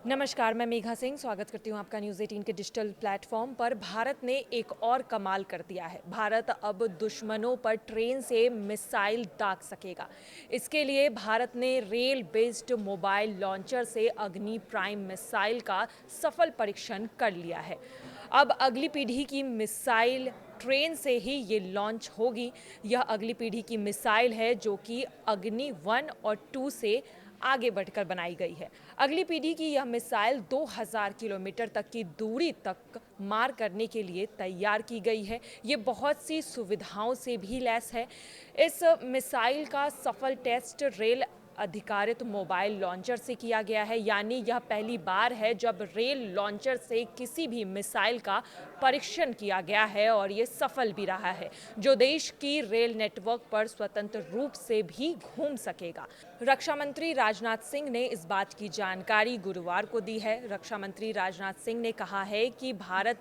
नमस्कार, मैं मेघा सिंह स्वागत करती हूँ आपका न्यूज़ 18 के डिजिटल प्लेटफॉर्म पर। भारत ने एक और कमाल कर दिया है। भारत अब दुश्मनों पर ट्रेन से मिसाइल दाग सकेगा। इसके लिए भारत ने रेल बेस्ड मोबाइल लॉन्चर से अग्नि प्राइम मिसाइल का सफल परीक्षण कर लिया है। अब अगली पीढ़ी की मिसाइल ट्रेन से ही ये लॉन्च होगी। यह अगली पीढ़ी की मिसाइल है जो कि अग्नि 1 और 2 से आगे बढ़कर बनाई गई है। अगली पीढ़ी की यह मिसाइल 2000 किलोमीटर तक की दूरी तक मार करने के लिए तैयार की गई है। ये बहुत सी सुविधाओं से भी लैस है। इस मिसाइल का सफल टेस्ट रेल अधिकारित मोबाइल लॉन्चर से किया गया है, यानी यह पहली बार है जब रेल लॉन्चर से किसी भी मिसाइल का परीक्षण किया गया है और ये सफल भी रहा है, जो देश की रेल नेटवर्क पर स्वतंत्र रूप से भी घूम सकेगा। रक्षा मंत्री राजनाथ सिंह ने इस बात की जानकारी गुरुवार को दी है। रक्षा मंत्री राजनाथ सिंह ने कहा है कि भारत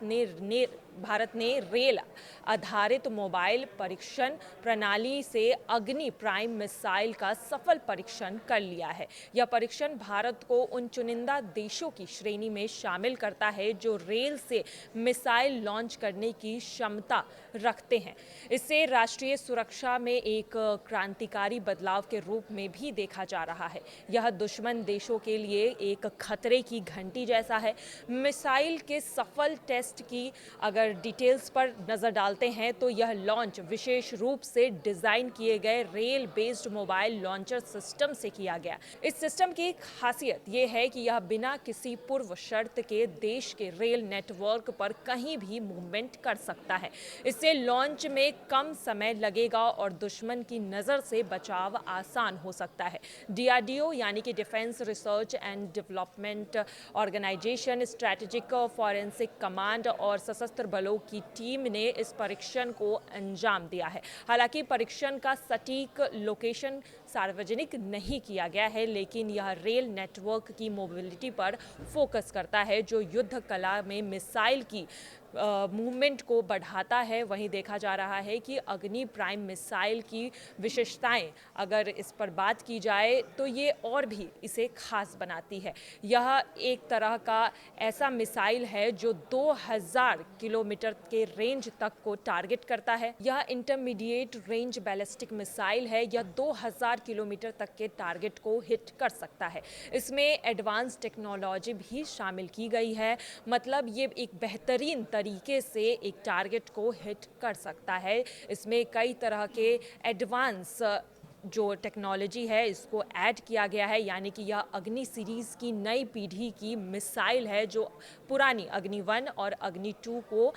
ने रेल आधारित मोबाइल परीक्षण प्रणाली से अग्नि प्राइम मिसाइल का सफल परीक्षण कर लिया है। यह परीक्षण भारत को उन चुनिंदा देशों की श्रेणी में शामिल करता है जो रेल से मिसाइल लॉन्च करने की क्षमता रखते हैं। इसे राष्ट्रीय सुरक्षा में एक क्रांतिकारी बदलाव के रूप में भी देखा जा रहा है। यह दुश्मन देशों के लिए एक खतरे की घंटी जैसा है। मिसाइल के सफल टेस्ट की अगर डिटेल्स पर नजर डालते हैं तो यह लॉन्च विशेष रूप से डिजाइन किए गए rail based mobile launcher system से किया गया। इस सिस्टम की खासियत यह है कि यह बिना किसी पूर्व शर्त के देश के रेल नेटवर्क पर कहीं भी मूवमेंट कर सकता है। इससे लॉन्च में कम समय लगेगा और दुश्मन की नजर से बचाव आसान हो सकता है। डीआरडीओ यानी कि defence research and development organisation, strategic forensic command और सशस्त्र बलों की टीम ने इस परीक्षण को अंजाम दिया है। हालांकि परीक्षण का सटीक लोकेशन सार्वजनिक नहीं किया गया है, लेकिन यह रेल नेटवर्क की मोबिलिटी पर फोकस करता है जो युद्ध कला में मिसाइल की मूवमेंट को बढ़ाता है। वहीं देखा जा रहा है कि अग्नि प्राइम मिसाइल की विशेषताएं अगर इस पर बात की जाए तो ये और भी इसे खास बनाती है। यह एक तरह का ऐसा मिसाइल है जो 2000 किलोमीटर के रेंज तक को टारगेट करता है। यह इंटरमीडिएट रेंज बैलिस्टिक मिसाइल है। यह 2000 किलोमीटर तक के टारगेट को हिट कर सकता है। इसमें एडवांस टेक्नोलॉजी भी शामिल की गई है। मतलब ये एक बेहतरीन तरीके से एक टारगेट को हिट कर सकता है। इसमें कई तरह के एडवांस जो टेक्नोलॉजी है इसको ऐड किया गया है, यानी कि यह अग्नि सीरीज़ की नई पीढ़ी की मिसाइल है जो पुरानी अग्नि 1 और अग्नि 2 को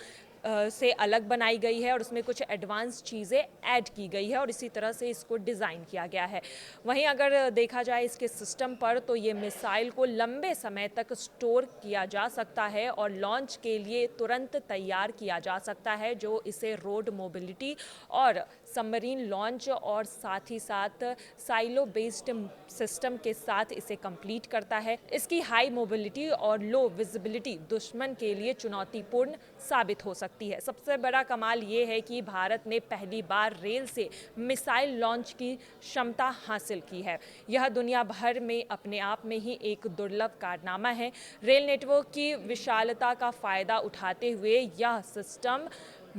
से अलग बनाई गई है और उसमें कुछ एडवांस चीज़ें ऐड की गई है और इसी तरह से इसको डिज़ाइन किया गया है। वहीं अगर देखा जाए इसके सिस्टम पर तो ये मिसाइल को लंबे समय तक स्टोर किया जा सकता है और लॉन्च के लिए तुरंत तैयार किया जा सकता है, जो इसे रोड मोबिलिटी और सबमरीन लॉन्च और साथ ही साथ साइलो बेस्ड सिस्टम के साथ इसे कंप्लीट करता है। इसकी हाई मोबिलिटी और लो विजिबिलिटी दुश्मन के लिए चुनौतीपूर्ण साबित हो सकती है। सबसे बड़ा कमाल ये है कि भारत ने पहली बार रेल से मिसाइल लॉन्च की क्षमता हासिल की है। यह दुनिया भर में अपने आप में ही एक दुर्लभ कारनामा है। रेल नेटवर्क की विशालता का फायदा उठाते हुए यह सिस्टम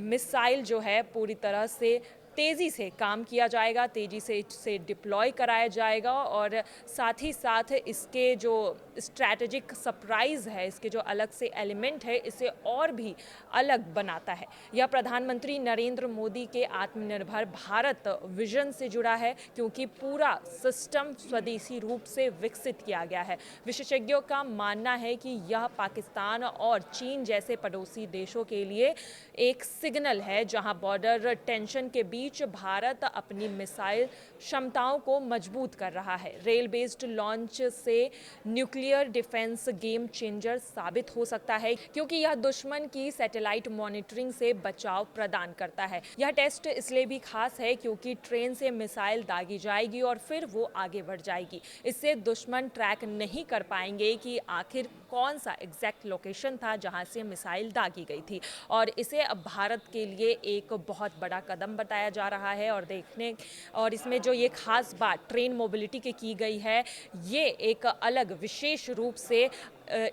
मिसाइल जो है पूरी तरह से तेज़ी से काम किया जाएगा, तेज़ी से इसे डिप्लॉय कराया जाएगा और साथ ही साथ इसके जो स्ट्रैटेजिक सरप्राइज़ है, इसके जो अलग से एलिमेंट है, इसे और भी अलग बनाता है। यह प्रधानमंत्री नरेंद्र मोदी के आत्मनिर्भर भारत विजन से जुड़ा है, क्योंकि पूरा सिस्टम स्वदेशी रूप से विकसित किया गया है। विशेषज्ञों का मानना है कि यह पाकिस्तान और चीन जैसे पड़ोसी देशों के लिए एक सिग्नल है, जहां बॉर्डर टेंशन के बीच भारत अपनी मिसाइल क्षमताओं को मजबूत कर रहा है। रेल बेस्ड लॉन्च से न्यूक्लियर डिफेंस गेम चेंजर साबित हो सकता है, क्योंकि यह दुश्मन की सैटेलाइट मॉनिटरिंग से बचाव प्रदान करता है। यह टेस्ट इसलिए भी खास है क्योंकि ट्रेन से मिसाइल दागी जाएगी और फिर वो आगे बढ़ जाएगी। इससे दुश्मन ट्रैक नहीं कर पाएंगे कि आखिर कौन सा एग्जैक्ट लोकेशन था जहां से मिसाइल दागी गई थी। और इसे अब भारत के लिए एक बहुत बड़ा कदम बताया जा रहा है। और इसमें जो ये खास बात ट्रेन मोबिलिटी की गई है, ये एक अलग विशेष रूप से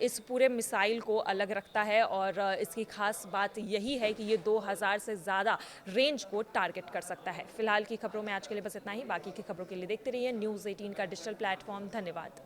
इस पूरे मिसाइल को अलग रखता है। और इसकी खास बात यही है कि ये 2000 से ज़्यादा रेंज को टारगेट कर सकता है। फिलहाल की खबरों में आज के लिए बस इतना ही। बाकी की खबरों के लिए देखते रहिए न्यूज़ 18 का डिजिटल प्लेटफॉर्म। धन्यवाद।